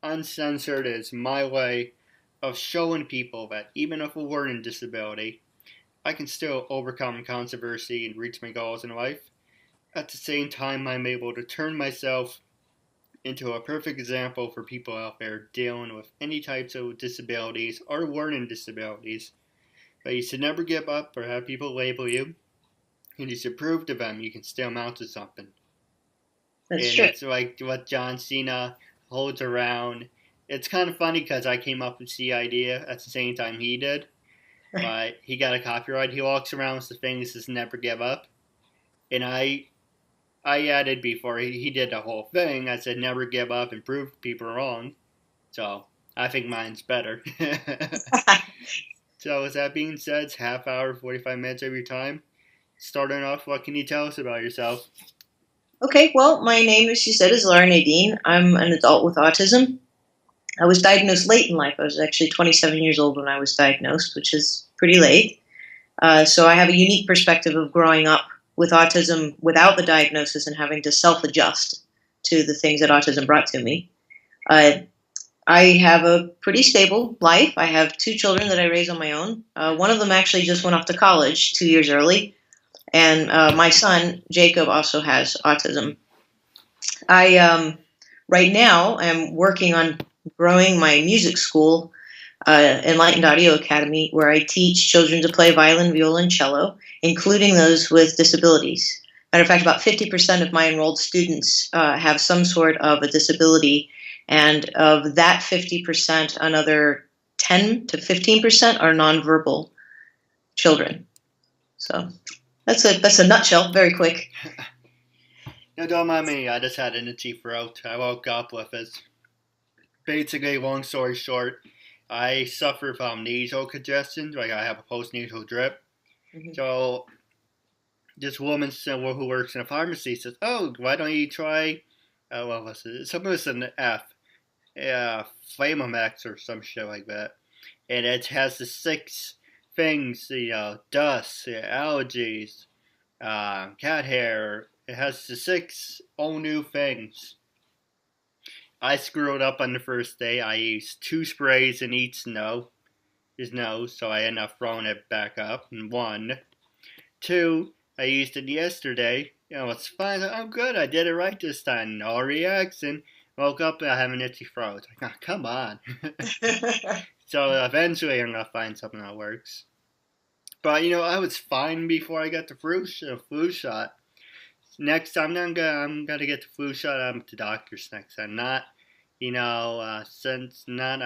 uncensored is my way of showing people that even if a learning disability, I can still overcome controversy and reach my goals in life. At the same time, I'm able to turn myself into a perfect example for people out there dealing with any types of disabilities or learning disabilities. But you should never give up or have people label you, and you should prove to them you can still mount to something. That's And true. it's like what John Cena holds around. It's kind of funny because I came up with the idea at the same time he did, but he got a copyright. He walks around with the thing that says "Never give up," and I added before he did the whole thing. I said "Never give up" and prove people wrong. So I think mine's better. So with that being said, it's half hour, 45 minutes of your time. Starting off, what can you tell us about yourself? Okay, well, my name, as you said, is Laura Nadine. I'm an adult with autism. I was diagnosed late in life. I was actually 27 years old when I was diagnosed, which is pretty late. So I have a unique perspective of growing up with autism without the diagnosis and having to self-adjust to the things that autism brought to me. Uh, I have a pretty stable life. I have two children that I raise on my own. One of them actually just went off to college 2 years early, and my son Jacob also has autism. I right now am working on growing my music school, Enlightened Audio Academy, where I teach children to play violin, viola, and cello, including those with disabilities. Matter of fact, about 50% of my enrolled students have some sort of a disability, and of that 50%, another 10 to 15% are nonverbal children. So that's a nutshell, very quick. No, don't mind me. I just had an itchy throat. I woke up with it. Basically, long story short, I suffer from nasal congestion. Like I have a postnasal drip. Mhm. So this woman who works in a pharmacy says, "Oh, why don't you try? What was it? Something with an F, Flamamex or some shit like that." And it has the six things, dust, allergies, cat hair. It has the six all new things. I screwed up on the first day. I used two sprays in each his nose, so I ended up throwing it back up. And one, two, I used it yesterday. It's fine. I'm good. I did it right this time. No reaction. Woke up and I have an itchy throat. Like, oh, come on. So eventually I'm gonna find something that works. But I was fine before I got the flu shot. Next time I'm gonna get the flu shot. I'm at the doctor's next time. Not since not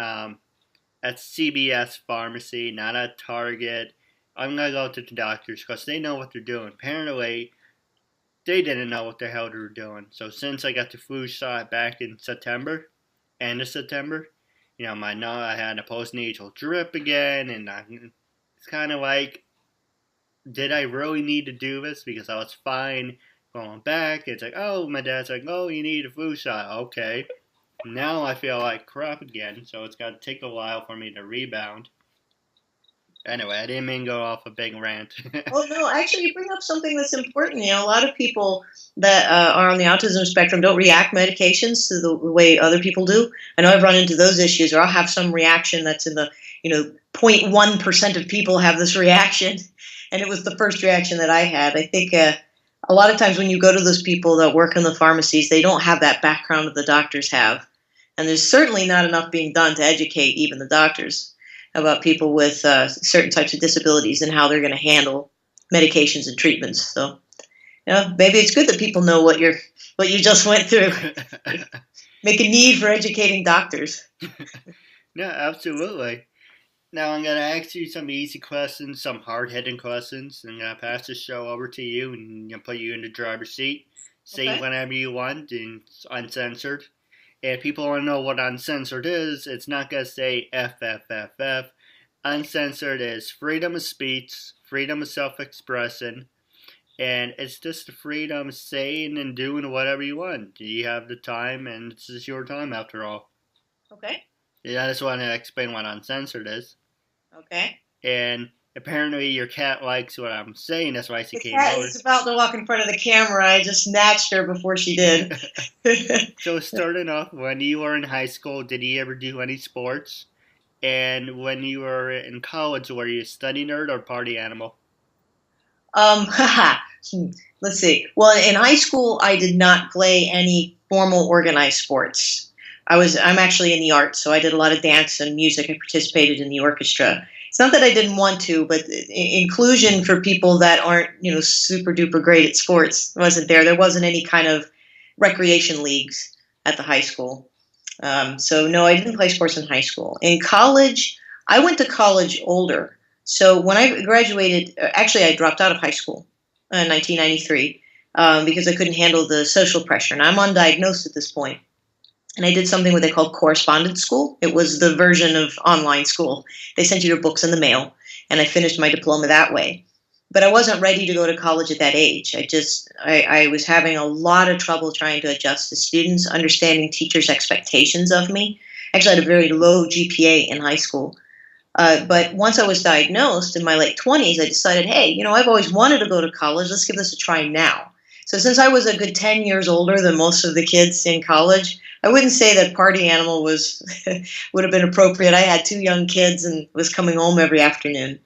at CBS pharmacy, not at Target. I'm gonna go to the doctors because they know what they're doing. Apparently, they didn't know what the hell they were doing. So since I got the flu shot back in September, end of September, my nose I had a postnasal drip again, and it's kind of like, did I really need to do this? Because I was fine going back. It's like, oh, my dad's like, oh, you need a flu shot. Okay. Now I feel like crap again, so it's got to take a while for me to rebound. Anyway, I didn't mean to go off a big rant. Oh no, actually, you bring up something that's important. A lot of people that are on the autism spectrum don't react medications to the way other people do. I know I've run into those issues, or I'll have some reaction that's in the 0.1% of people have this reaction, and it was the first reaction that I had. I think a lot of times when you go to those people that work in the pharmacies, they don't have that background that the doctors have, and there's certainly not enough being done to educate even the doctors about people with certain types of disabilities and how they're going to handle medications and treatments. So, maybe it's good that people know what you just went through. Make a need for educating doctors. No, absolutely. Now I'm gonna ask you some easy questions, some hard-hitting questions, and I'm gonna pass the show over to you and put you in the driver's seat. Say Okay. whenever you want, and it's uncensored. If people want to know what uncensored is, it's not gonna say FFFF. Uncensored is freedom of speech, freedom of self-expression, and it's just the freedom of saying and doing whatever you want. You have the time, and it's just your time after all. Okay. Yeah, I just want to explain what uncensored is. Okay. And Apparently, your cat likes what I'm saying. That's why she The came cat over. is about to walk in front of the camera. I just snatched her before she did. So, starting off, when you were in high school, did you ever do any sports? And when you were in college, were you a study nerd or party animal? Haha. Let's see. Well, in high school, I did not play any formal organized sports. I'm actually in the arts, so I did a lot of dance and music. I participated in the orchestra. It's not that I didn't want to, but inclusion for people that aren't, super duper great at sports wasn't there. There wasn't any kind of recreation leagues at the high school. So no, I didn't play sports in high school. In college, I went to college older. So when I graduated, actually, I dropped out of high school in 1993 because I couldn't handle the social pressure. And I'm undiagnosed at this point. And I did something what they called correspondence school. It was the version of online school. They sent you your books in the mail, and I finished my diploma that way. But I wasn't ready to go to college at that age. I was having a lot of trouble trying to adjust to students, understanding teachers' expectations of me. Actually, I had a very low GPA in high school. But once I was diagnosed in my late 20s, I decided, hey, I've always wanted to go to college. Let's give this a try now. So since I was a good 10 years older than most of the kids in college, I wouldn't say that party animal would have been appropriate. I had two young kids and was coming home every afternoon.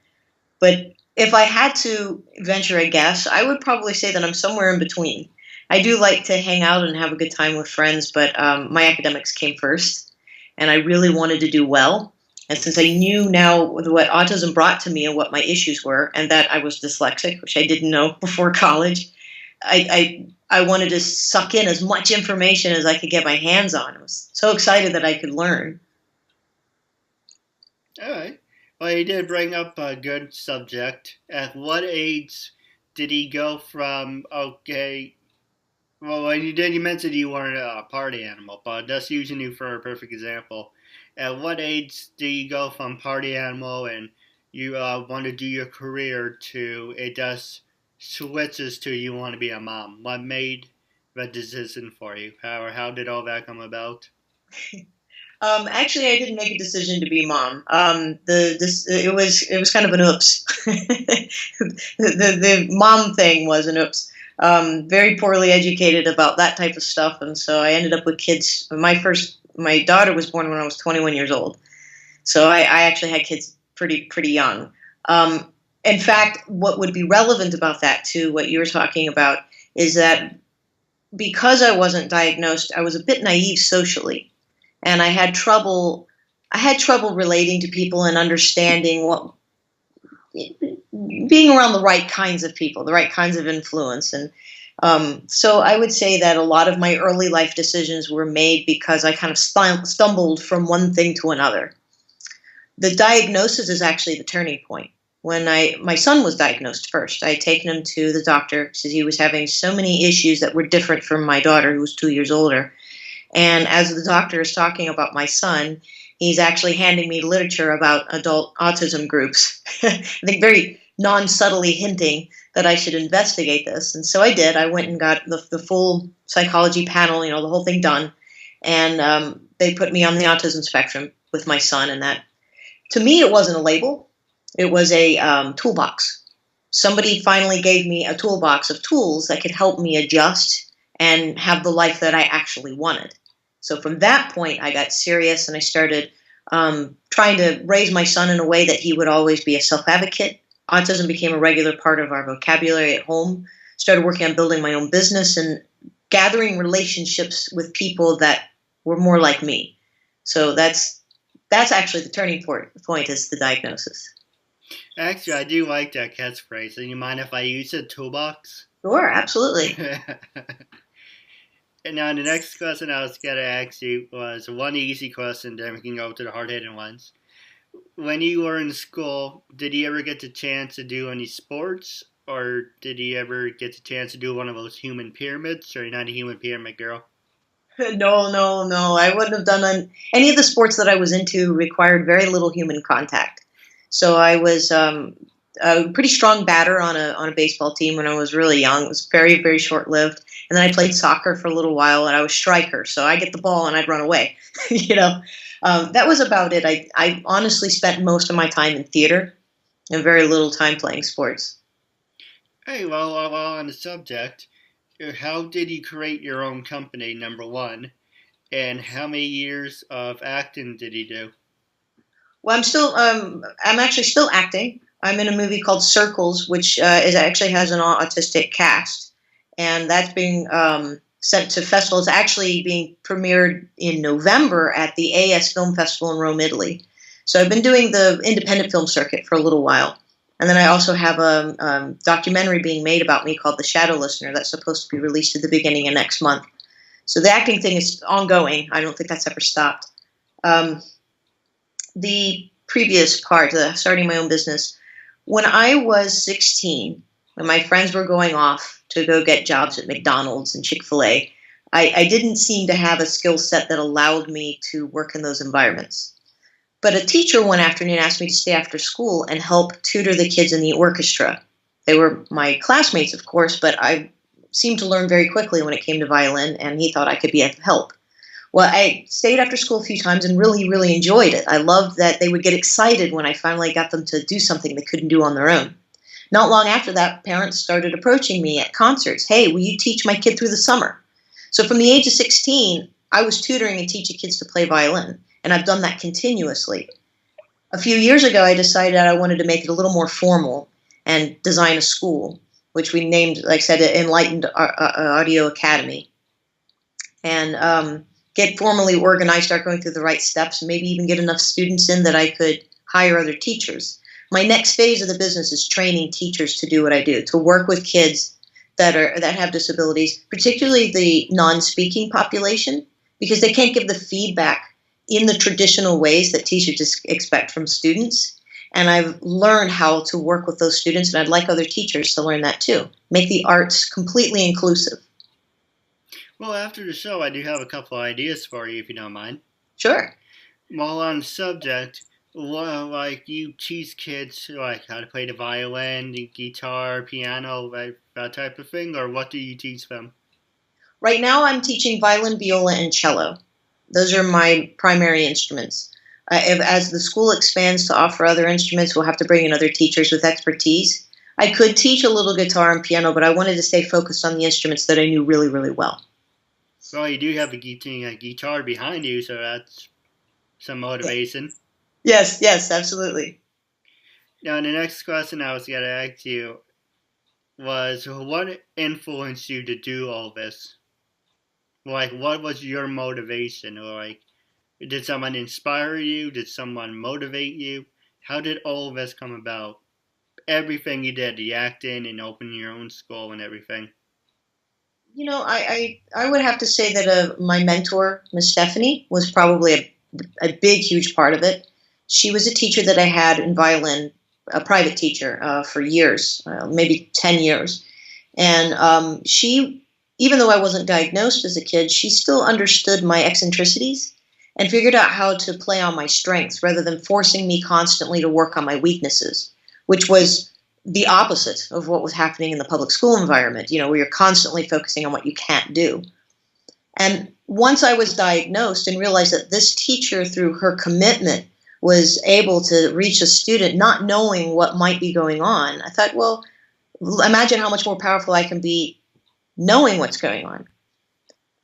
But if I had to venture a guess, I would probably say that I'm somewhere in between. I do like to hang out and have a good time with friends, but my academics came first, and I really wanted to do well. And since I knew now what autism brought to me and what my issues were, and that I was dyslexic, which I didn't know before college, I wanted to suck in as much information as I could get my hands on. I was so excited that I could learn. All right. Well, you did bring up a good subject. At what age did he go from, okay, well, when you mentioned you weren't a party animal, but that's using you for a perfect example. At what age do you go from party animal and you want to do your career to it just switches to you want to be a mom? What made that decision for you? How did all that come about? Actually, I didn't make a decision to be mom. It was kind of an oops. The mom thing was an oops. Very poorly educated about that type of stuff, and so I ended up with kids. My daughter was born when I was 21 years old, so I actually had kids pretty young. In fact, what would be relevant about that to what you were talking about is that because I wasn't diagnosed, I was a bit naive socially. And I had trouble relating to people and understanding being around the right kinds of people, the right kinds of influence. And so I would say that a lot of my early life decisions were made because I kind of stumbled from one thing to another. The diagnosis is actually the turning point. When my son was diagnosed first, I had taken him to the doctor because he was having so many issues that were different from my daughter, who was 2 years older. And as the doctor is talking about my son, he's actually handing me literature about adult autism groups. I think very non-subtly hinting that I should investigate this. And so I did. I went and got the full psychology panel, the whole thing done. And they put me on the autism spectrum with my son. And that, to me, it wasn't a label. It was a toolbox. Somebody finally gave me a toolbox of tools that could help me adjust and have the life that I actually wanted. So from that point, I got serious and I started trying to raise my son in a way that he would always be a self-advocate. Autism became a regular part of our vocabulary at home. Started working on building my own business and gathering relationships with people that were more like me. So that's actually the turning point is the diagnosis. Actually, I do like that catchphrase. Do you mind if I use a toolbox? Sure, absolutely. And now the next question I was going to ask you was one easy question, then we can go to the hard-hitting ones. When you were in school, did you ever get the chance to do any sports? Or did you ever get the chance to do one of those human pyramids? Or you're not a human pyramid girl? No. I wouldn't have done any of the sports that I was into required very little human contact. So I was a pretty strong batter on a baseball team when I was really young. It was very, very short-lived. And then I played soccer for a little while, and I was striker. So I get the ball and I'd run away. That was about it. I honestly spent most of my time in theater. and very little time playing sports. Hey, well, while on the subject, how did you create your own company, number one? And how many years of acting did you do? Well, I'm actually still acting. I'm in a movie called Circles, which is actually has an autistic cast, and that's being sent to festivals. Actually, being premiered in November at the AS Film Festival in Rome, Italy. So I've been doing the independent film circuit for a little while, and then I also have a documentary being made about me called The Shadow Listener that's supposed to be released at the beginning of next month. So the acting thing is ongoing. I don't think that's ever stopped. Um, the previous part, starting my own business, when I was 16, when my friends were going off to go get jobs at McDonald's and Chick-fil-A, I didn't seem to have a skill set that allowed me to work in those environments. But a teacher one afternoon asked me to stay after school and help tutor the kids in the orchestra. They were my classmates, of course, but I seemed to learn very quickly when it came to violin, and he thought I could be of help. Well, I stayed after school a few times and really, really enjoyed it. I loved that they would get excited when I finally got them to do something they couldn't do on their own. Not long after that, parents started approaching me at concerts. Hey, will you teach my kid through the summer? So from the age of 16, I was tutoring and teaching kids to play violin, and I've done that continuously. A few years ago, I decided I wanted to make it a little more formal and design a school, which we named, like I said, Enlightened Audio Academy. And get formally organized, start going through the right steps, and maybe even get enough students in that I could hire other teachers. My next phase of the business is training teachers to do what I do, to work with kids that have disabilities, particularly the non-speaking population, because they can't give the feedback in the traditional ways that teachers expect from students. And I've learned how to work with those students, and I'd like other teachers to learn that too. Make the arts completely inclusive. Well, after the show, I do have a couple of ideas for you, if you don't mind. Sure. While on the subject, like you teach kids like how to play the violin, the guitar, piano, like that type of thing, or what do you teach them? Right now, I'm teaching violin, viola, and cello. Those are my primary instruments. As the school expands to offer other instruments, we'll have to bring in other teachers with expertise. I could teach a little guitar and piano, but I wanted to stay focused on the instruments that I knew really, really well. Well, you do have a guitar behind you, so that's some motivation. Yes, absolutely. Now, the next question I was going to ask you was, what influenced you to do all this? Like, what was your motivation? Or, like, did someone inspire you? Did someone motivate you? How did all of this come about? Everything you did, the acting and opening your own school and everything. You know, I would have to say that my mentor, Miss Stephanie, was probably a big, huge part of it. She was a teacher that I had in violin, a private teacher, for years, maybe 10 years. And she, even though I wasn't diagnosed as a kid, she still understood my eccentricities and figured out how to play on my strengths rather than forcing me constantly to work on my weaknesses, which was the opposite of what was happening in the public school environment, where you're constantly focusing on what you can't do. And once I was diagnosed and realized that this teacher, through her commitment, was able to reach a student not knowing what might be going on, I thought, well, imagine how much more powerful I can be knowing what's going on.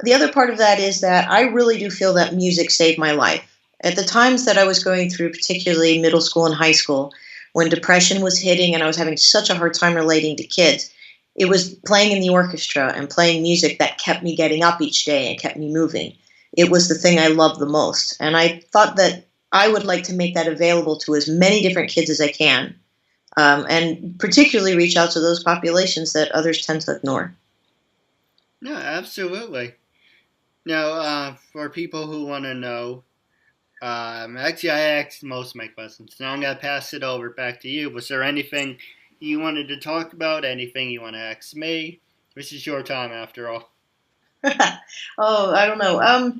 The other part of that is that I really do feel that music saved my life. At the times that I was going through, particularly middle school and high school, when depression was hitting and I was having such a hard time relating to kids, it was playing in the orchestra and playing music that kept me getting up each day and kept me moving. It was the thing I loved the most. And I thought that I would like to make that available to as many different kids as I can, and particularly reach out to those populations that others tend to ignore. Yeah, absolutely. Now, for people who want to know, actually, I asked most of my questions. Now I'm going to pass it over back to you. Was there anything you wanted to talk about? Anything you want to ask me? This is your time, after all. Oh, I don't know.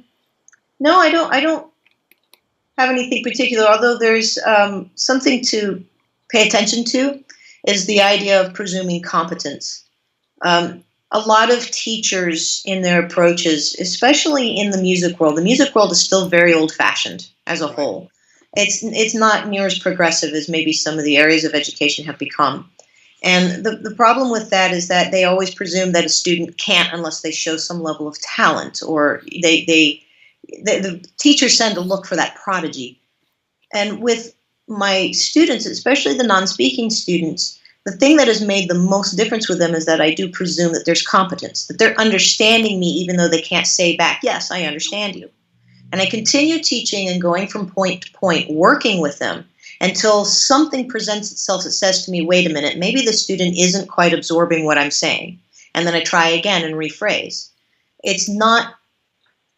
No, I don't have anything particular. Although there's something to pay attention to, is the idea of presuming competence. A lot of teachers in their approaches, especially in the music world is still very old-fashioned as a whole. It's not near as progressive as maybe some of the areas of education have become. And the problem with that is that they always presume that a student can't unless they show some level of talent, or the teachers tend to look for that prodigy. And with my students, especially the non-speaking students, the thing that has made the most difference with them is that I do presume that there's competence, that they're understanding me even though they can't say back, yes, I understand you. And I continue teaching and going from point to point, working with them until something presents itself that says to me, wait a minute, maybe the student isn't quite absorbing what I'm saying. And then I try again and rephrase. It's not,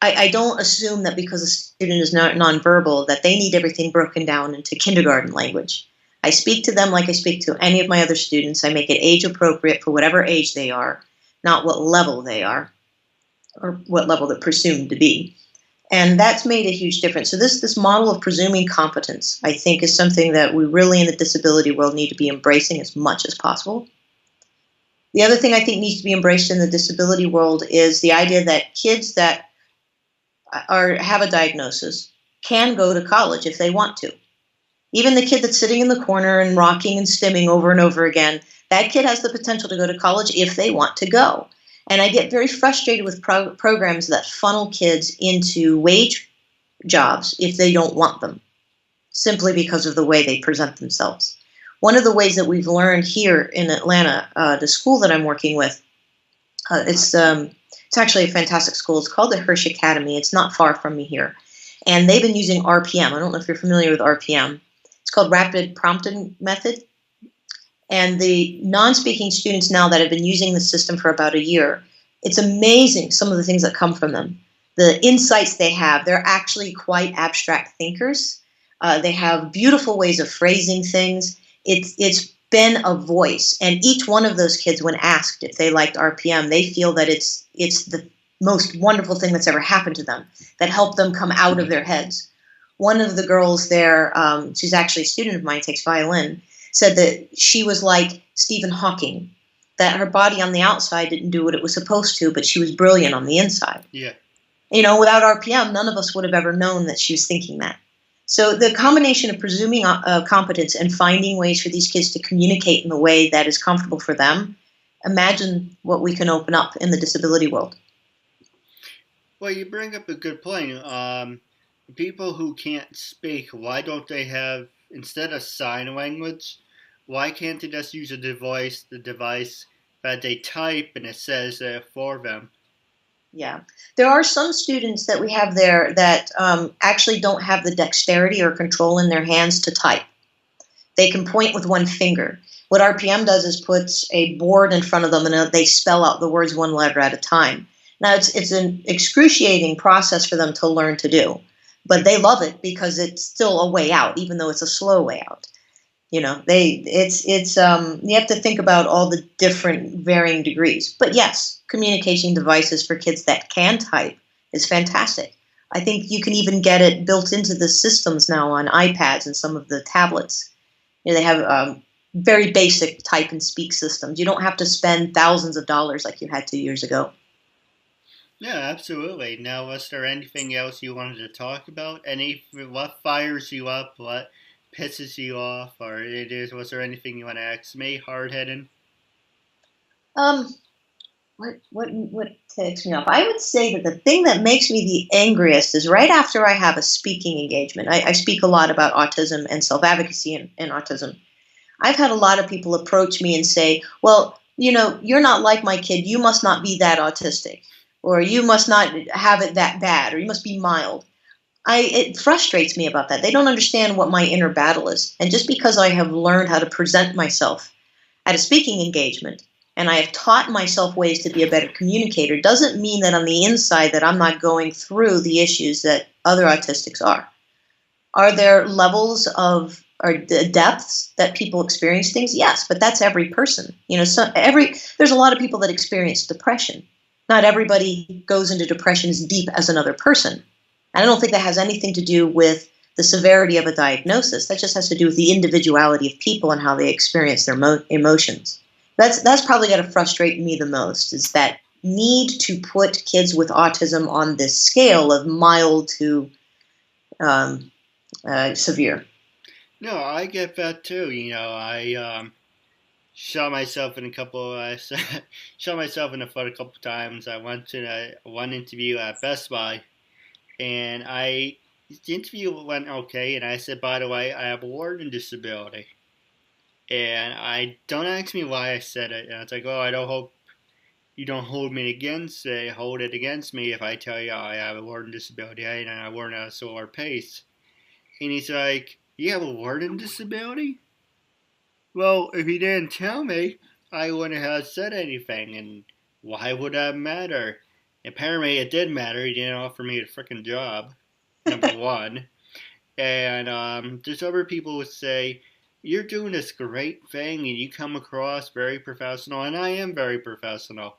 I don't assume that because a student is not nonverbal that they need everything broken down into kindergarten language. I speak to them like I speak to any of my other students. I make it age appropriate for whatever age they are, not what level they are, or what level they're presumed to be. And that's made a huge difference. So this model of presuming competence, I think, is something that we really in the disability world need to be embracing as much as possible. The other thing I think needs to be embraced in the disability world is the idea that kids that have a diagnosis can go to college if they want to. Even the kid that's sitting in the corner and rocking and stimming over and over again, that kid has the potential to go to college if they want to go. And I get very frustrated with programs that funnel kids into wage jobs if they don't want them, simply because of the way they present themselves. One of the ways that we've learned here in Atlanta, the school that I'm working with, it's actually a fantastic school. It's called the Hirsch Academy. It's not far from me here. And they've been using RPM. I don't know if you're familiar with RPM. It's called Rapid Prompting Method. And the non-speaking students now that have been using the system for about a year, it's amazing some of the things that come from them. The insights they have, they're actually quite abstract thinkers. They have beautiful ways of phrasing things. It's been a voice. And each one of those kids, when asked if they liked RPM, they feel that it's the most wonderful thing that's ever happened to them, that helped them come out of their heads. One of the girls there, she's actually a student of mine, takes violin, said that she was like Stephen Hawking, that her body on the outside didn't do what it was supposed to, but she was brilliant on the inside. Yeah. You know, without RPM, none of us would have ever known that she was thinking that. So the combination of presuming competence and finding ways for these kids to communicate in the way that is comfortable for them, imagine what we can open up in the disability world. Well, you bring up a good point. People who can't speak, why don't they have, instead of sign language, why can't they just use the device that they type and it says for them? Yeah. There are some students that we have there that actually don't have the dexterity or control in their hands to type. They can point with one finger. What RPM does is puts a board in front of them and they spell out the words one letter at a time. Now, it's an excruciating process for them to learn to do, but they love it because it's still a way out, even though it's a slow way out. You know, you have to think about all the different varying degrees. But yes, communication devices for kids that can type is fantastic. I think you can even get it built into the systems now on iPads and some of the tablets. You know, they have very basic type and speak systems. You don't have to spend thousands of dollars like you had 2 years ago. Yeah, absolutely. Now, was there anything else you wanted to talk about? What fires you up? What pisses you off? Or was there anything you want to ask me? Hard-headed? What ticks me off? I would say that the thing that makes me the angriest is right after I have a speaking engagement. I speak a lot about autism and self-advocacy in autism. I've had a lot of people approach me and say, well, you know, you're not like my kid. You must not be that autistic. Or you must not have it that bad, or you must be mild. It frustrates me about that. They don't understand what my inner battle is. And just because I have learned how to present myself at a speaking engagement, and I have taught myself ways to be a better communicator, doesn't mean that on the inside that I'm not going through the issues that other autistics are. Are there levels of or depths that people experience things? Yes, but that's every person. You know, there's a lot of people that experience depression. Not everybody goes into depression as deep as another person. And I don't think that has anything to do with the severity of a diagnosis. That just has to do with the individuality of people and how they experience their emotions. That's probably going to frustrate me the most, is that need to put kids with autism on this scale of mild to severe. No, I get that too. I shot myself in a couple. Shot myself in the foot a couple times. I went to one interview at Best Buy, and the interview went okay. And I said, by the way, I have a learning disability. And I don't ask me why I said it. And it's like, oh, I don't hope you don't hold it against me if I tell you I have a learning disability and I learn at a slower pace. And he's like, you have a learning disability? Well, if he didn't tell me, I wouldn't have said anything, and why would that matter? Apparently, it did matter. He didn't offer me a freaking job, number one. And there's other people who say, you're doing this great thing, and you come across very professional, and I am very professional.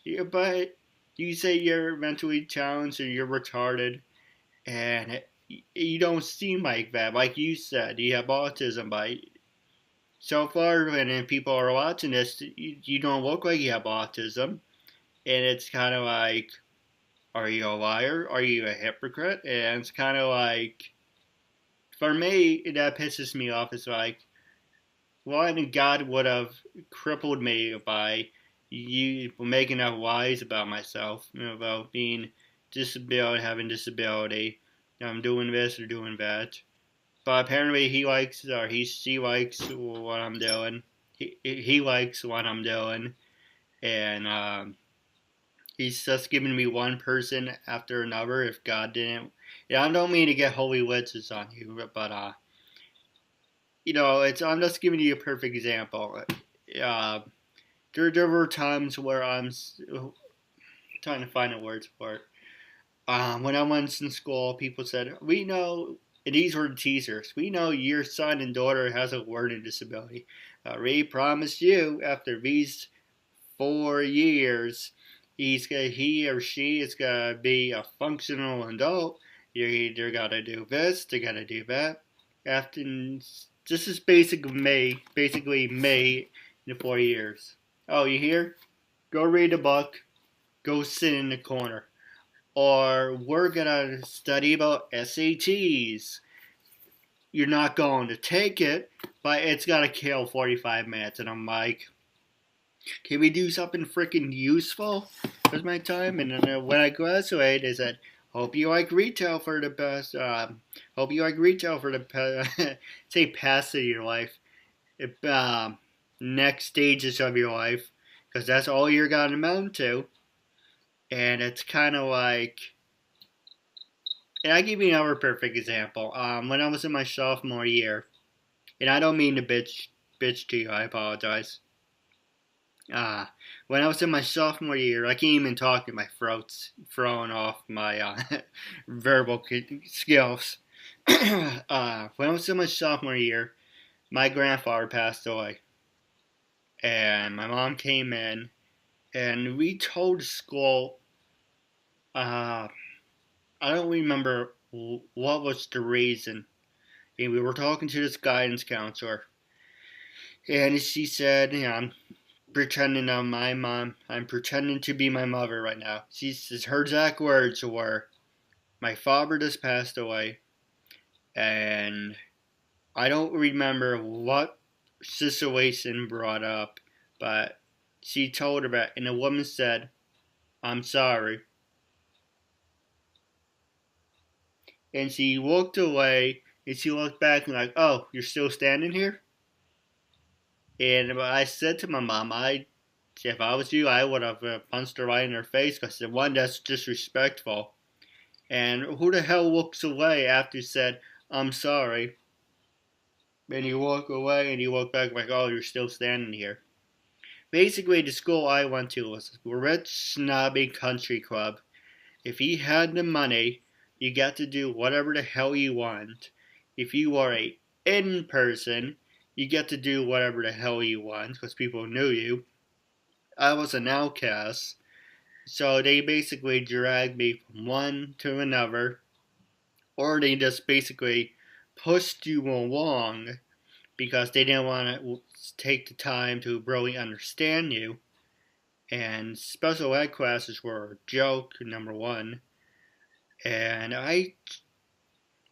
Yeah, but you say you're mentally challenged or you're retarded, and you don't seem like that. Like you said, you have autism, but so far, when people are watching this, you don't look like you have autism. And it's kind of like, are you a liar? Are you a hypocrite? And it's kind of like, for me, that pisses me off. It's like, one, God would have crippled me by you making up lies about myself, about being disabled, having disability. I'm doing this or doing that. But apparently she likes what I'm doing. He likes what I'm doing, and he's just giving me one person after another. If God didn't, yeah, I don't mean to get holy witches on you, but I'm just giving you a perfect example. Uh, there were times where I'm trying to find the words for it. When I went in school, people said, we know, and these were the teasers, we know your son and daughter has a learning disability. We promise you, after these 4 years, he or she is going to be a functional adult. You either got to do this, they got to do that. After This is basically May in 4 years. Oh, you hear? Go read a book. Go sit in the corner. Or we're gonna study about SATs. You're not going to take it, but it's gotta kill 45 minutes. And I'm like, can we do something freaking useful with my time? And then when I graduate, I said, hope you like retail for the best. Hope you like retail for the say past of your life, if, next stages of your life, because that's all you're gonna amount to. And it's kind of like, and I give you another perfect example. When I was in my sophomore year, and I don't mean to bitch to you, I apologize. When I was in my sophomore year, I can't even talk, and my throat's throwing off my verbal skills. When I was in my sophomore year, my grandfather passed away, and my mom came in, and we told school. I don't remember what was the reason. And we were talking to this guidance counselor, and she said, I'm pretending I'm my mom. I'm pretending to be my mother right now. She says her exact words were, my father just passed away, and I don't remember what situation brought up, but she told her that, and the woman said, I'm sorry. And she walked away, and she looked back and like, oh, you're still standing here? And I said to my mom, if I was you, I would have punched her right in her face because the one, that's disrespectful. And who the hell looks away after he said, I'm sorry? And you walk away and you walk back like, oh, you're still standing here. Basically, the school I went to was a rich, snobby country club. If you had the money, you got to do whatever the hell you want. If you are a in person, you get to do whatever the hell you want because people knew you. I was an outcast, so they basically dragged me from one to another, or they just basically pushed you along because they didn't want to take the time to really understand you. And special ed classes were a joke, number one. And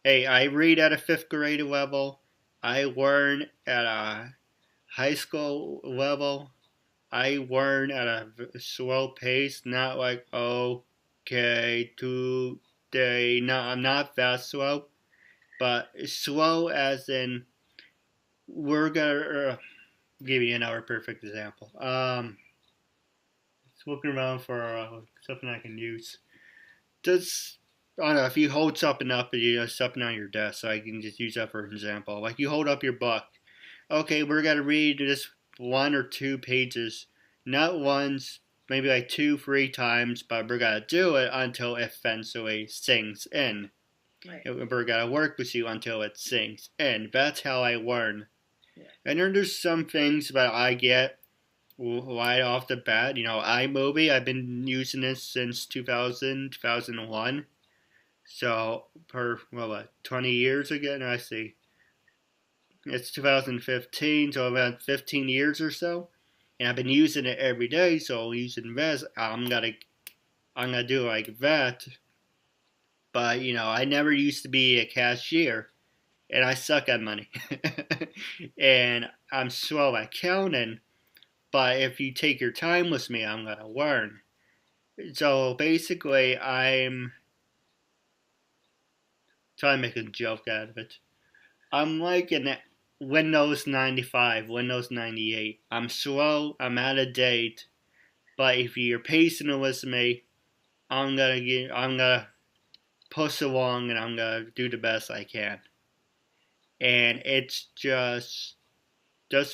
Hey, I read at a fifth grade level. I learn at a high school level. I learn at a slow pace, not like, okay, today. No, I'm not that slow, but slow as in, we're gonna give you another perfect example. Just looking around for something I can use. Just, I don't know, if you hold something up, something on your desk, so I can just use that for an example. Like you hold up your book. Okay, we're gonna read this 1 or 2 pages, not once, maybe like 2, 3 times, but we're gonna do it until it eventually sinks in. Right. We're gonna work with you until it sinks in. That's how I learn. Yeah. And then there's some things that I get right off the bat. iMovie, I've been using this since 2000, 2001. So, 20 years ago? No, I see. It's 2015, so about 15 years or so. And I've been using it every day, so using this, I'm gonna do like that. But, I never used to be a cashier, and I suck at money. And I'm slow at counting, but if you take your time with me, I'm gonna learn. So basically, I'm trying to make a joke out of it. I'm like an Windows 95, Windows 98. I'm slow, I'm out of date, but if you're patient with me, I'm gonna push along and I'm gonna do the best I can. And it's just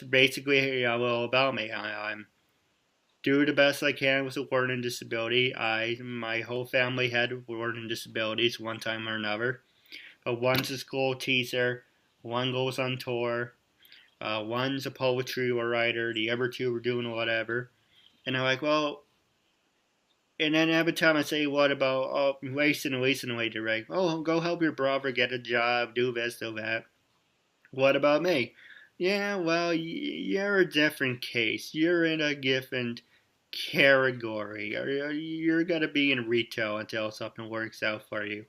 basically a little about me. I'm do the best I can with a learning disability. My whole family had learning disabilities one time or another. But one's a school teacher, one goes on tour, one's a poetry writer, the other two were doing whatever. And I'm like, well, and then every time I say, what about wasting away, they're like, oh, go help your brother get a job, do this, do that. What about me? Yeah, well, you're a different case. You're in a different category. You're going to be in retail until something works out for you.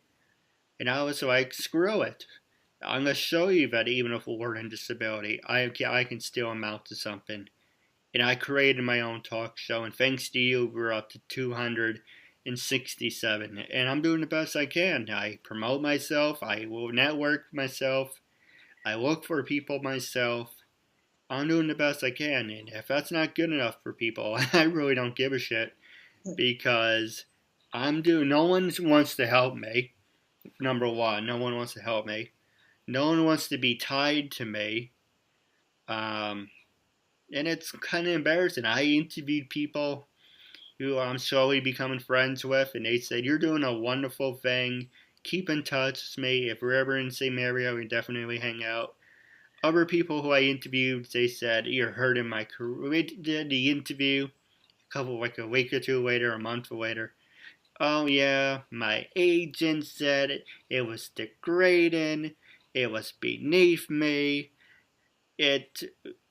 And I was like, screw it. I'm going to show you that even with a learning disability, I can still amount to something. And I created my own talk show, and thanks to you, we're up to 267. And I'm doing the best I can. I promote myself, I will network myself, I look for people myself. I'm doing the best I can, and if that's not good enough for people, I really don't give a shit because no one wants to help me. Number one, no one wants to help me. No one wants to be tied to me. And it's kind of embarrassing. I interviewed people who I'm slowly becoming friends with, and they said, you're doing a wonderful thing. Keep in touch with me. If we're ever in the same area, we definitely hang out. Other people who I interviewed, they said, you're hurting my career. We did the interview like a week or two later, a month later. Oh yeah, my agent said it was degrading, it was beneath me, it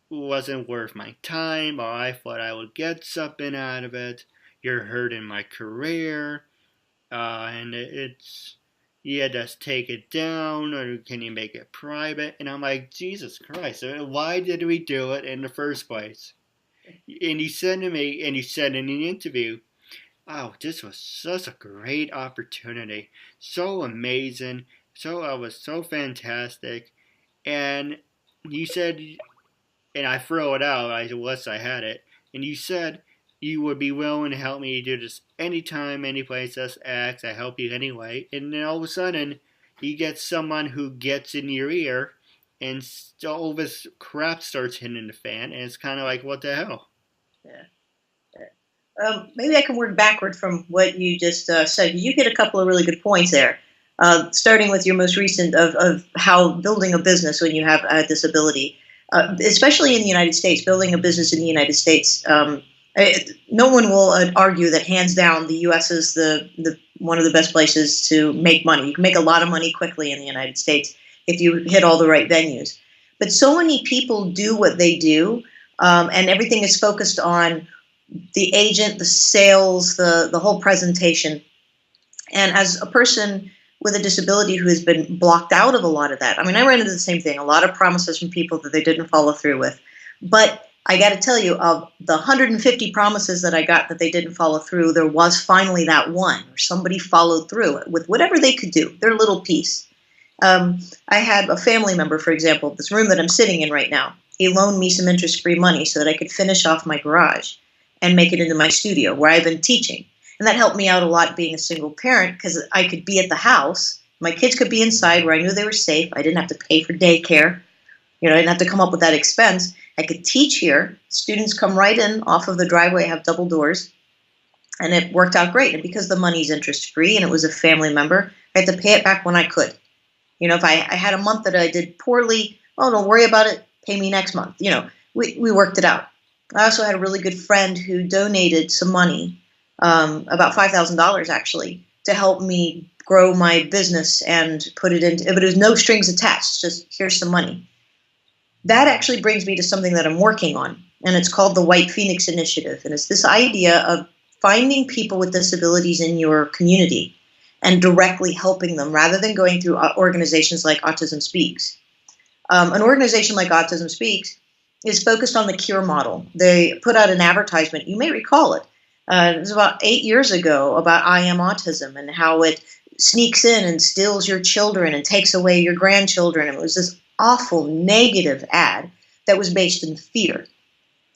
wasn't worth my time, or I thought I would get something out of it. You're hurting my career, and yeah, just take it down, or can you make it private? And I'm like, Jesus Christ, why did we do it in the first place? And you said to me, and you said in an interview, oh, this was such a great opportunity, so amazing, it was so fantastic, and you said, and I throw it out, unless I had it, and you said you would be willing to help me do this anytime, any place, just ask, I help you anyway, and then all of a sudden, you get someone who gets in your ear, and all this crap starts hitting the fan, and it's kind of like, what the hell? Yeah. Maybe I can work backward from what you just said. You hit a couple of really good points there. Starting with your most recent of how building a business when you have a disability, especially in the United States, building a business in the United States. No one will argue that hands down the U.S. is the one of the best places to make money. You can make a lot of money quickly in the United States if you hit all the right venues. But so many people do what they do, and everything is focused on the agent, the sales, the whole presentation. And as a person with a disability who has been blocked out of a lot of that. I mean, I ran into the same thing, a lot of promises from people that they didn't follow through with. But I got to tell you, of the 150 promises that I got that they didn't follow through, there was finally that one where somebody followed through with whatever they could do, their little piece. I had a family member, for example, this room that I'm sitting in right now. He loaned me some interest-free money so that I could finish off my garage and make it into my studio where I've been teaching. And that helped me out a lot being a single parent because I could be at the house. My kids could be inside where I knew they were safe. I didn't have to pay for daycare. I didn't have to come up with that expense. I could teach here. Students come right in off of the driveway. I have double doors. And it worked out great. And because the money's interest-free and it was a family member, I had to pay it back when I could. If I had a month that I did poorly, oh, don't worry about it. Pay me next month. We worked it out. I also had a really good friend who donated some money, about $5,000 actually, to help me grow my business and put it into, but it was no strings attached, just here's some money. That actually brings me to something that I'm working on, and it's called the White Phoenix Initiative. And it's this idea of finding people with disabilities in your community and directly helping them rather than going through organizations like Autism Speaks. An organization like Autism Speaks is focused on the cure model. They put out an advertisement, you may recall it. It was about 8 years ago about I Am Autism and how it sneaks in and steals your children and takes away your grandchildren. It was this awful negative ad that was based in fear.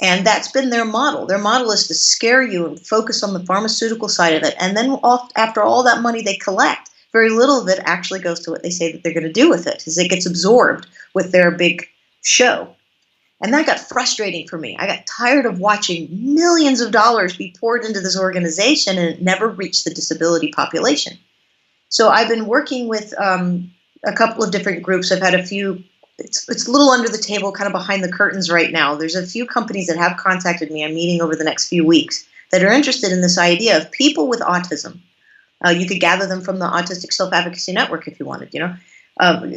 And that's been their model. Their model is to scare you and focus on the pharmaceutical side of it. And then after all that money they collect, very little of it actually goes to what they say that they're going to do with it, because it gets absorbed with their big show. And that got frustrating for me. I got tired of watching millions of dollars be poured into this organization and it never reached the disability population. So I've been working with a couple of different groups. I've had a few, it's a little under the table, kind of behind the curtains right now. There's a few companies that have contacted me. I'm meeting over the next few weeks that are interested in this idea of people with autism. You could gather them from the Autistic Self-Advocacy Network if you wanted,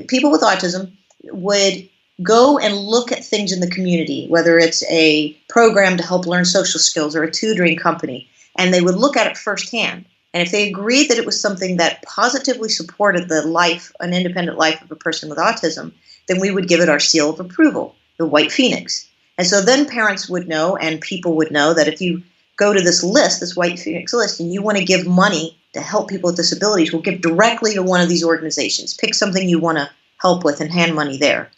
people with autism would go and look at things in the community, whether it's a program to help learn social skills or a tutoring company, and they would look at it firsthand. And if they agreed that it was something that positively supported the life, an independent life of a person with autism, then we would give it our seal of approval, the White Phoenix. And so then parents would know and people would know that if you go to this list, this White Phoenix list, and you want to give money to help people with disabilities, we'll give directly to one of these organizations. Pick something you want to help with and hand money there.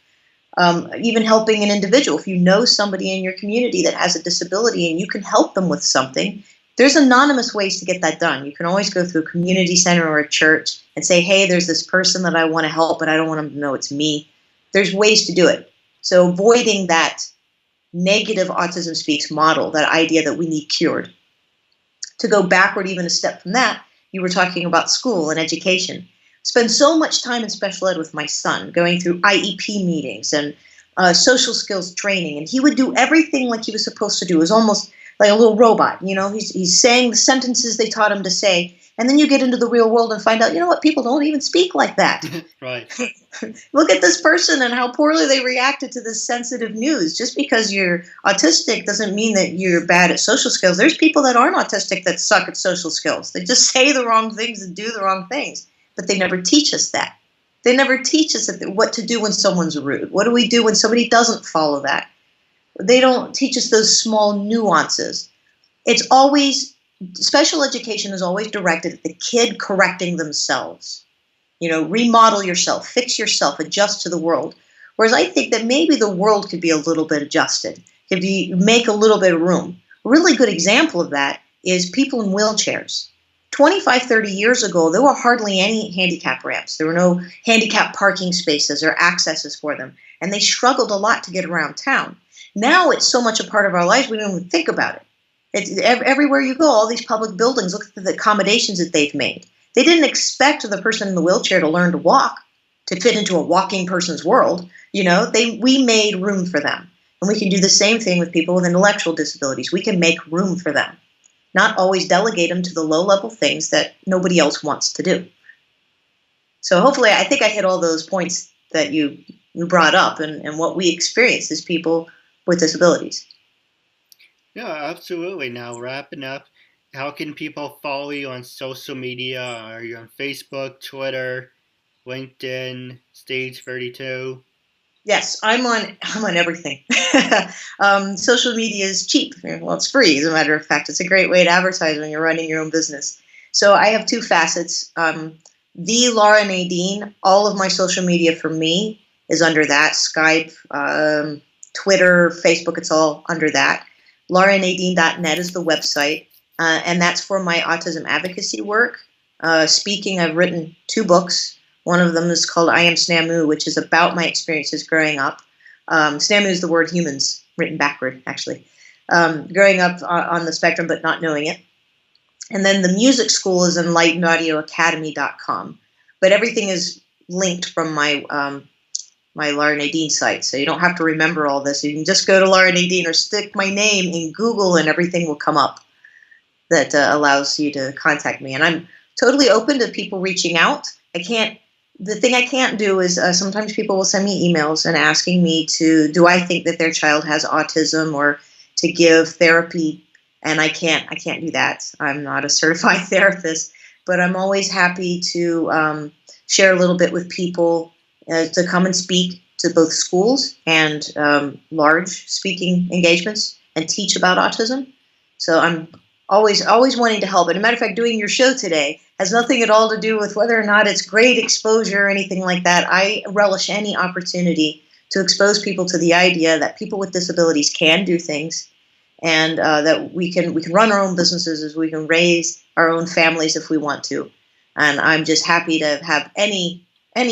Even helping an individual. If you know somebody in your community that has a disability and you can help them with something, there's anonymous ways to get that done. You can always go through a community center or a church and say, hey, there's this person that I want to help, but I don't want them to know it's me. There's ways to do it. So avoiding that negative Autism Speaks model, that idea that we need cured. To go backward even a step from that, you were talking about school and education. Spend so much time in special ed with my son, going through IEP meetings and social skills training, and he would do everything like he was supposed to do. It was almost like a little robot. He's saying the sentences they taught him to say, and then you get into the real world and find out, people don't even speak like that. Right. Look at this person and how poorly they reacted to this sensitive news. Just because you're autistic doesn't mean that you're bad at social skills. There's people that aren't autistic that suck at social skills. They just say the wrong things and do the wrong things. But they never teach us that. They never teach us what to do when someone's rude. What do we do when somebody doesn't follow that? They don't teach us those small nuances. It's always, special education is always directed at the kid correcting themselves. Remodel yourself, fix yourself, adjust to the world. Whereas I think that maybe the world could be a little bit adjusted. If you make a little bit of room. A really good example of that is people in wheelchairs. 25, 30 years ago, there were hardly any handicap ramps. There were no handicap parking spaces or accesses for them. And they struggled a lot to get around town. Now it's so much a part of our lives, we don't even think about it. It's everywhere you go, all these public buildings, look at the accommodations that they've made. They didn't expect the person in the wheelchair to learn to walk, to fit into a walking person's world. We made room for them. And we can do the same thing with people with intellectual disabilities. We can make room for them. Not always delegate them to the low-level things that nobody else wants to do. So hopefully, I think I hit all those points that you brought up and what we experience as people with disabilities. Yeah, absolutely. Now, wrapping up, how can people follow you on social media? Are you on Facebook, Twitter, LinkedIn, Stage 32? Yes, I'm on everything. Social media is cheap. Well, it's free, as a matter of fact. It's a great way to advertise when you're running your own business. So I have two facets. The Laura Nadine, all of my social media for me is under that. Skype, Twitter, Facebook, it's all under that. LauraNadine.net is the website, and that's for my autism advocacy work. Speaking, I've written 2 books. One of them is called I Am Snamu, which is about my experiences growing up. Snamu is the word humans, written backward, actually. Growing up on the spectrum but not knowing it. And then the music school is enlightenaudioacademy.com. But everything is linked from my my Laura Nadine site, so you don't have to remember all this. You can just go to Laura Nadine or stick my name in Google and everything will come up that allows you to contact me. And I'm totally open to people reaching out. The thing I can't do is sometimes people will send me emails and asking me do I think that their child has autism or to give therapy, and I can't do that. I'm not a certified therapist, but I'm always happy to share a little bit with people to come and speak to both schools and large speaking engagements and teach about autism. So I'm always wanting to help. And as a matter of fact, doing your show today has nothing at all to do with whether or not it's great exposure or anything like that. I relish any opportunity to expose people to the idea that people with disabilities can do things, and that we can run our own businesses, as we can raise our own families if we want to. And I'm just happy to have any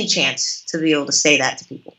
chance to be able to say that to people.